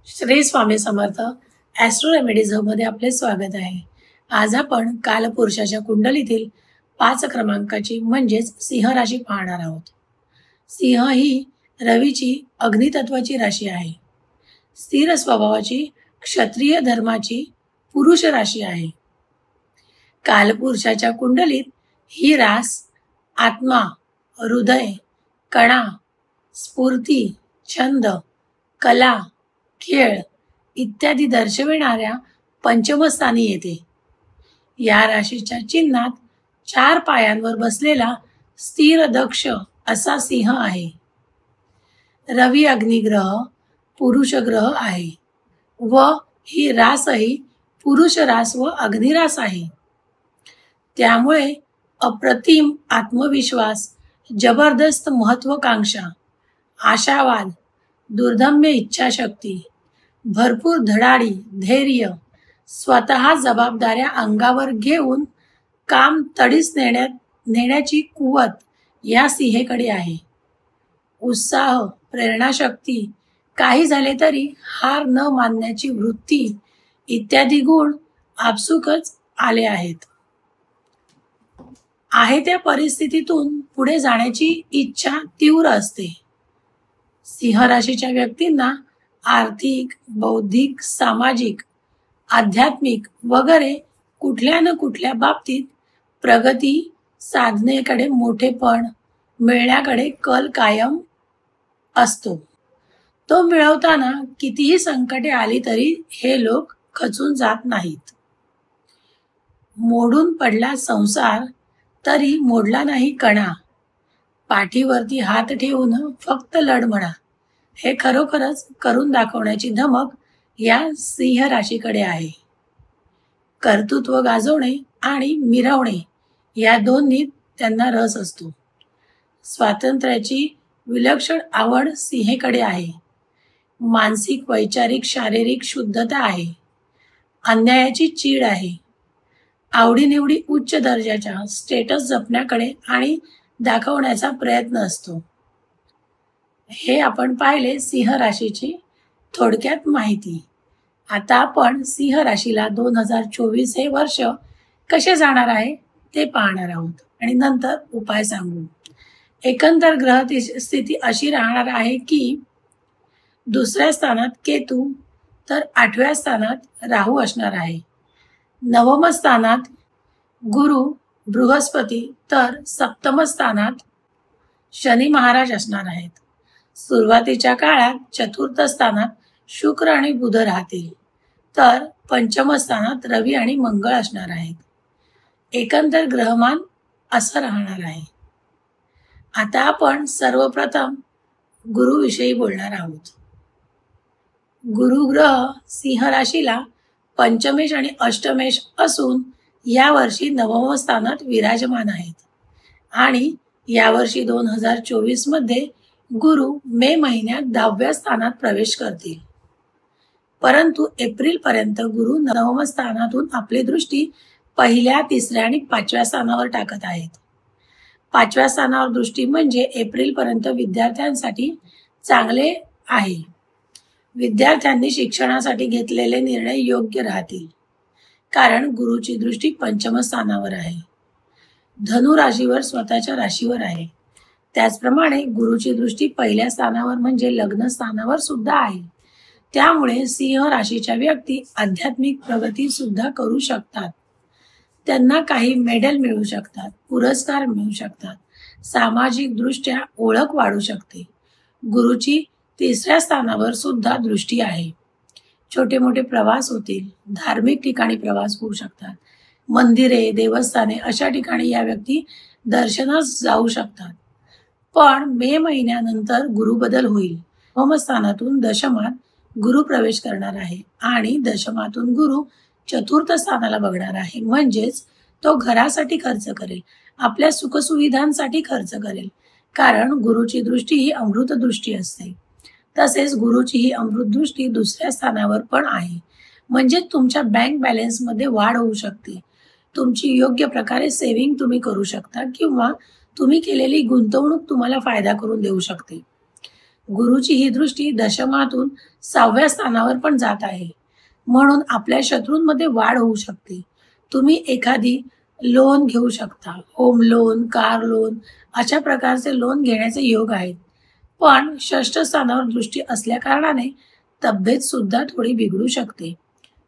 Shri Swami Samarth Austro remedies मध्ये आपले स्वागत आहे. आज आपण कालपुरुषाच्या कुंडलीतील 5 क्रमांकाची म्हणजेच सिंह राशी पाहणार आहोत. सिंह ही रवीची अग्नितत्वाची राशी आहे. स्थिर स्वभावाची, क्षत्रिय धर्माची पुरुष राशी आहे. कालपुरुषाच्या कुंडलीत ही रास आत्मा, हृदय, कणा, स्फूर्ती, छंद, कला, खेळ इत्यादी दर्शविणाऱ्या पंचमस्थानी येते. या राशीच्या चिन्हात 4 पायांवर बसलेला स्थिर दक्ष असा सिंह आहे. रवी अग्निग्रह पुरुष ग्रह आहे व ही रासही पुरुष रास व अग्निरास आहे. त्यामुळे अप्रतिम आत्मविश्वास, जबरदस्त महत्वाकांक्षा, आशावाद, दुर्दम्य इच्छाशक्ती, भरपूर धडाडी, धैर्य, स्वतः जबाबदाऱ्या अंगावर घेऊन काम तडीस नेण्याची कुवत या सिंहेकडे आहे. उत्साह, प्रेरणाशक्ती, काही झाले तरी हार न मानण्याची वृत्ती इत्यादी गुण आपसुकच आले आहेत. आहे त्या परिस्थितीतून पुढे जाण्याची इच्छा तीव्र असते. सिंह राशीच्या व्यक्तींना आर्थिक, बौद्धिक, सामाजिक, आध्यात्मिक वगैरे कुठल्या न कुठल्या बाबतीत प्रगती साधनेकडे मोठेपण मिळण्याकडे कल कायम असतो. तो मिळवताना कितीही संकटे आली तरी हे लोक खचून जात नाहीत. मोडून पडला संसार तरी मोडला नाही कणा. पाठीवरती हात ठेवून फक्त लढ म्हणा. हे खरोखरच करून दाखवण्याची धमक या सिंह राशीकडे आहे. कर्तृत्व गाजवणे आणि मिरवणे या दोन्हीत त्यांना रस असतो. स्वातंत्र्याची विलक्षण आवड सिंहेकडे आहे. मानसिक, वैचारिक, शारीरिक शुद्धता आहे. अन्यायाची चीड आहे. आवडीनिवडी उच्च दर्जाच्या स्टेटस जपण्याकडे आणि दाखवण्याचा प्रयत्न असतो. हे आपण पाहिले सिंह राशीची थोडक्यात माहिती. आता आपण सिंह राशीला 2024 हे वर्ष कसे जाणार आहे ते पाहणार आहोत आणि नंतर उपाय सांगू. एकंदर ग्रह स्थिती अशी राहणार आहे की 2ऱ्या स्थानात केतू तर 8व्या स्थानात राहू असणार आहे. 9व स्थानात गुरु बृहस्पती तर 7म स्थानात शनी महाराज असणार आहेत. सुरुवातीच्या काळात 4थ स्थानात शुक्र आणि बुध राहतील तर 5म स्थानात रवी आणि मंगळ असणार आहेत. एकंदर ग्रहमान असं राहणार आहे. आता आपण सर्वप्रथम गुरुविषयी बोलणार आहोत. गुरु ग्रह सिंह राशीला पंचमेश आणि अष्टमेश असून यावर्षी 9व स्थानात विराजमान आहेत आणि यावर्षी 2024 मध्ये गुरु मे महिन्यात 10व्या स्थानात प्रवेश करतील. परंतु एप्रिल पर्यंत गुरु 9व स्थानातून आपली दृष्टी 1ल्या, 3ऱ्या आणि 5व्या स्थानावर टाकत आहेत. 5व्या स्थानावर दृष्टी म्हणजे एप्रिल पर्यंत विद्यार्थ्यांसाठी चांगले आहे. विद्यार्थ्यांनी शिक्षणासाठी घेतलेले निर्णय योग्य राहतील कारण गुरुची दृष्टी 5म स्थानावर आहे. धनु राशीवर स्वतःच्या राशीवर आहे. त्याचप्रमाणे गुरुची दृष्टी 1ल्या स्थानावर म्हणजे लग्न स्थानावर सुद्धा आहे. त्यामुळे सिंह राशीच्या व्यक्ती आध्यात्मिक प्रगती सुद्धा करू शकतात. त्यांना काही मेडल मिळू शकतात, पुरस्कार मिळू शकतात, सामाजिक दृष्ट्या ओळख वाढू शकते. गुरुची 3ऱ्या स्थानावर सुद्धा दृष्टी आहे. छोटे मोठे प्रवास होतील. धार्मिक ठिकाणी प्रवास होऊ शकतात. मंदिरे, देवस्थाने अशा ठिकाणी या व्यक्ती दर्शनास जाऊ शकतात. पण मे महिन्यानंतर गुरु बदल होईल. 9व स्थानातून दशमात गुरु प्रवेश करणार आहे आणि दशमातून गुरु 4थ स्थानाला बघणार आहे. म्हणजेच तो घरासाठी खर्च करेल, आपल्या सुखसुविधांसाठी खर्च करेल कारण गुरुची दृष्टी ही अमृत दृष्टी असते. तसेच गुरुची ही अमृत दृष्टी 2ऱ्या स्थानावर पण आहे. म्हणजे तुमच्या बँक बॅलन्समध्ये वाढ होऊ शकते. तुमची योग्य प्रकारे सेव्हिंग तुम्ही करू शकता किंवा तुम्ही केलेली गुंतवणूक तुम्हाला फायदा करून देऊ शकते. गुरुची ही दृष्टी दशमातून 6व्या स्थानावर पण जात आहे, म्हणून आपल्या शत्रूंमध्ये वाढ होऊ शकते. तुम्ही एखादी लोन घेऊ शकता, होम लोन, कार लोन, अशा प्रकारचे लोन घेण्याचे योग आहेत. पण षष्ठ स्थानावर दृष्टी असल्या कारणाने तब्येत सुद्धा थोडी बिघडू शकते.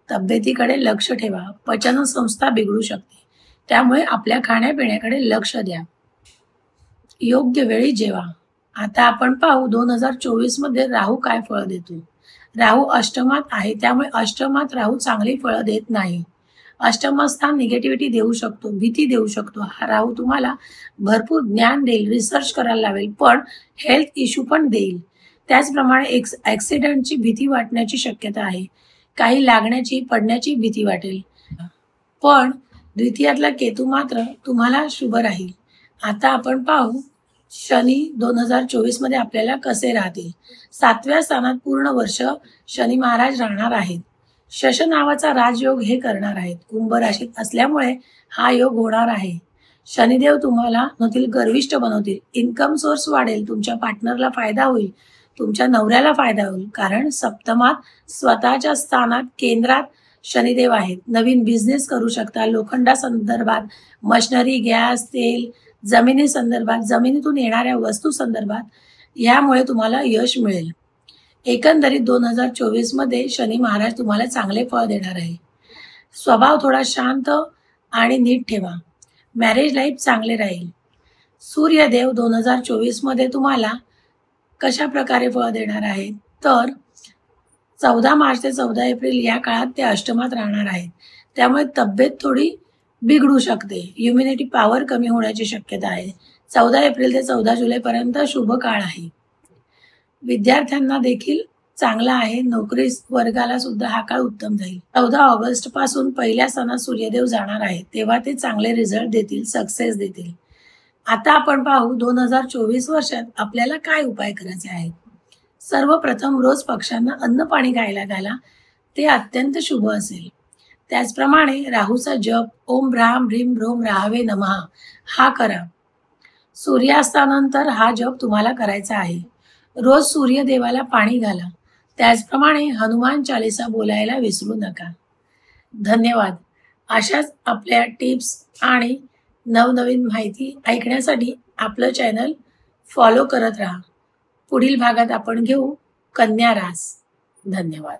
तब्येतीकडे लक्ष ठेवा. पचनसंस्था बिघडू शकते, त्यामुळे आपल्या खाण्यापिण्याकडे लक्ष द्या. योग्य वेळी जेवा. आता आपण पाहू 2024 मध्ये राहू काय फळ देतो. राहू अष्टमात आहे, त्यामुळे अष्टमात राहू चांगली फळं देत नाही. अष्टमस्थान निगेटिव्हिटी देऊ शकतो, भीती देऊ शकतो. हा राहू तुम्हाला भरपूर ज्ञान देईल, रिसर्च करायला लावेल, पण हेल्थ इश्यू पण देईल. त्याचप्रमाणे ॲक्सिडेंटची भीती वाटण्याची शक्यता आहे. काही लागण्याची, पडण्याची भीती वाटेल. पण द्वितीयातला केतू मात्र तुम्हाला शुभ राहील. आता आपण पाहू शनी 2024 मध्ये आपल्याला कसे राहतील. 7व्या स्थानात पूर्ण वर्ष शनी महाराज राहणार आहेत. शश नावाचा राजयोग हे करणार आहेत. कुंभ राशीत असल्यामुळे हा योग होणार आहे. शनिदेव तुम्हाला गर्विष्ठ बनवतील. इन्कम सोर्स वाढेल, तुमच्या पार्टनरला फायदा होईल, तुमच्या नवऱ्याला फायदा होईल. कारण सप्तमात स्वतःच्या स्थानात केंद्रात शनिदेव आहेत. नवीन बिझनेस करू शकता. लोखंडासंदर्भात, मशिनरी, गॅस, तेल, जमिनी संदर्भात, जमिनीतून येणाऱ्या वस्तू संदर्भात, यामुळे तुम्हाला यश मिळेल. एकंदरीत 2024 मध्ये शनी महाराज तुम्हाला चांगले फळ देणार आहे. स्वभाव थोडा शांत आणि नीट ठेवा. मॅरेज लाईफ चांगले राहील. सूर्यदेव 2024 मध्ये तुम्हाला कशा प्रकारे फळ देणार आहेत, तर 14 मार्च ते 14 एप्रिल या काळात ते अष्टमात राहणार आहेत. त्यामुळे तब्येत थोडी बिघडू शकते. इम्युनिटी पॉवर कमी होण्याची शक्यता आहे. 14 एप्रिल ते 14 जुलैपर्यंत शुभ काळ आहे. विद्यार्थ्यांना देखील चांगला आहे. नोकरी वर्गाला सुद्धा हा काळ उत्तम जाईल. 14 ऑगस्ट पासून पहिल्या स्थानात सूर्यदेव जाणार आहेत, तेव्हा ते चांगले रिझल्ट देतील, सक्सेस देतील. आता आपण पाहू 2024 वर्षात आपल्याला काय उपाय करायचे आहेत. सर्वप्रथम रोज पक्ष्यांना अन्न पाणी खायला घाला, ते अत्यंत शुभ असेल. त्याचप्रमाणे राहूचा जप ओम भ्राम ह्रीम भ्रोम राहावे नमः हा करा. सूर्यास्तानंतर हा जप तुम्हाला करायचा आहे. रोज सूर्यदेवाला पाणी घाला. त्याचप्रमाणे हनुमान चालीसा बोलायला विसरू नका. धन्यवाद. अशाच आपल्या टिप्स आणि नवनवीन माहिती ऐकण्यासाठी आपलं चॅनल फॉलो करत राहा. पुढील भागात आपण घेऊ कन्या रास. धन्यवाद.